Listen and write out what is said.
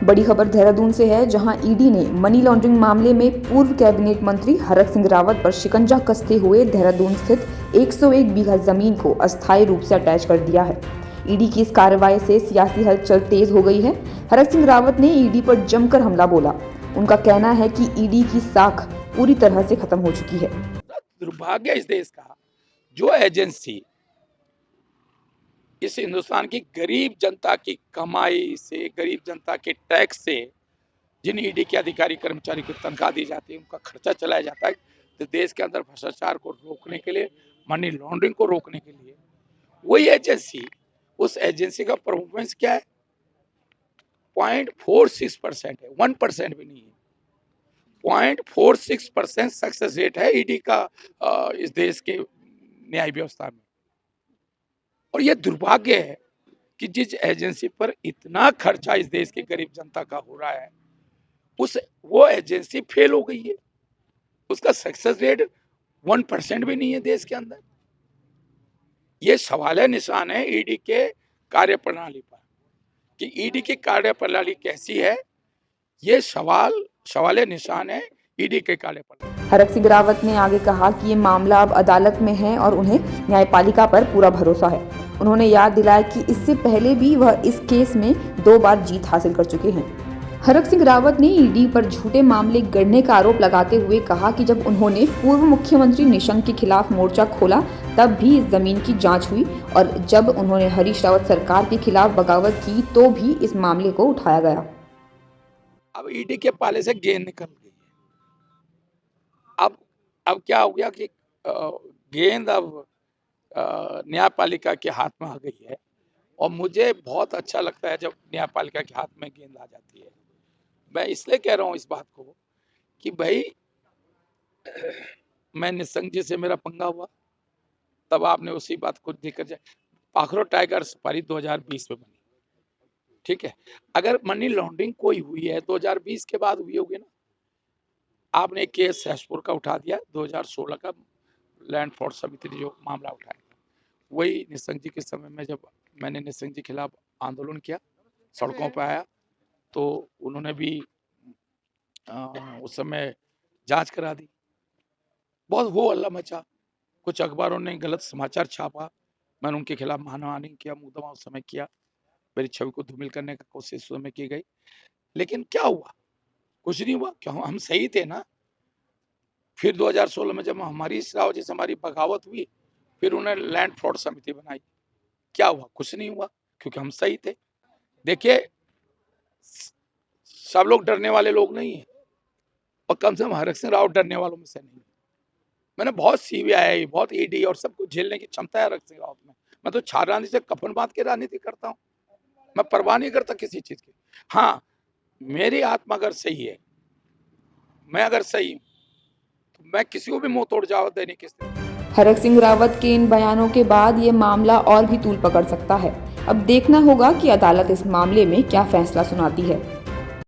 बड़ी खबर देहरादून से है, जहां ईडी ने मनी लॉन्ड्रिंग मामले में पूर्व कैबिनेट मंत्री हरक सिंह रावत पर शिकंजा कसते हुए देहरादून स्थित 101 बीघा जमीन को अस्थायी रूप से अटैच कर दिया है। ईडी की इस कार्रवाई से सियासी हलचल तेज हो गई है। हरक सिंह रावत ने ईडी पर जमकर हमला बोला। उनका कहना है कि ईडी की साख पूरी तरह से खत्म हो चुकी है। दुर्भाग्य इस देश का, जो एजेंसी इस हिंदुस्तान की गरीब जनता की कमाई से, गरीब जनता के टैक्स से, जिन ईडी के अधिकारी कर्मचारी को तनख्वाह दी जाती है, उनका खर्चा चलाया जाता है, तो देश के अंदर भ्रष्टाचार को रोकने के लिए, मनी लॉन्ड्रिंग को रोकने के लिए वही एजेंसी, उस एजेंसी का परफॉर्मेंस क्या है? 0.46% है, 1% भी नहीं है। 0.46% सक्सेस रेट है ईडी का इस देश के न्याय व्यवस्था में। और यह दुर्भाग्य है कि जिस एजेंसी पर इतना खर्चा इस देश की गरीब जनता का हो रहा है, वो एजेंसी फेल हो गई है। उसका सक्सेस रेट 1% भी नहीं है देश के अंदर। ये सवाल निशान है ईडी के कार्यप्रणाली पर कि ईडी की कार्यप्रणाली कैसी है। ये सवाल निशान है ईडी के कार्यप्रणाली। हरक सिंह रावत ने आगे कहा कि ये मामला अब अदालत में है और उन्हें न्यायपालिका पर पूरा भरोसा है। उन्होंने याद दिलाया कि इससे पहले भी वह इस केस में 2 बार जीत हासिल कर चुके हैं। हरक सिंह रावत ने ईडी पर झूठे मामले गढ़ने का आरोप लगाते हुए कहा कि जब उन्होंने पूर्व मुख्यमंत्री निशंक के खिलाफ मोर्चा खोला, तब भी इस जमीन की जांच हुई, और जब उन्होंने हरीश रावत सरकार के खिलाफ बगावत की, तो भी इस मामले को उठाया गया। अब ईडी के पाले से गेंद निकल गई है। अब क्या हो गया कि गेंद अब न्यायपालिका के हाथ में आ गई है। और मुझे बहुत अच्छा लगता है जब न्यायपालिका के हाथ में गेंद आ जाती है। मैं इसलिए कह रहा हूँ इस बात को कि भाई, मैं निशंक जी से मेरा पंगा हुआ, तब आपने उसी बात को देखकर जाए। पाखरो टाइगर सफारी 2020 में बनी, ठीक है। अगर मनी लॉन्ड्रिंग कोई हुई है 2020 के बाद हुई होगी ना। आपने केस सहसपुर का उठा दिया, 2016 का लैंड फ्रॉड समिति ने जो मामला उठाया, वही निशंक जी के समय में जब मैंने निशंक जी के खिलाफ आंदोलन किया, सड़कों पर आया, तो उन्होंने भी उस समय जांच करा दी। बहुत वो हल्ला मचा, कुछ अखबारों ने गलत समाचार छापा, मैंने उनके खिलाफ मानहानि किया, मुकदमा उस समय किया, मेरी छवि को धूमिल करने की कोशिश उस समय की गई। लेकिन क्या हुआ? कुछ नहीं हुआ, क्यों? हम सही थे ना। फिर 2016 में जब हमारी राव जी से हमारी बगावत हुई, फिर उन्होंने लैंड फ्रॉड समिति बनाई। क्या हुआ? कुछ नहीं हुआ, क्योंकि हम सही थे। देखिए, सब लोग डरने वाले लोग नहीं है, और कम से कम हरक सिंह रावत डरने वालों में से नहीं। मैंने बहुत सीबीआई, बहुत ईडी और सब कुछ झेलने की क्षमता है हरक सिंह रावत में। मैं तो छार राजनीति से कफन बांध के राजनीति करता हूँ। मैं परवाह नहीं करता किसी चीज की। हाँ, मेरी आत्मा अगर सही है, मैं अगर सही हूँ, तो मैं किसी को भी मुंह तोड़ जवाब देने की स्थिति। हरक सिंह रावत के इन बयानों के बाद ये मामला और भी तूल पकड़ सकता है। अब देखना होगा कि अदालत इस मामले में क्या फैसला सुनाती है।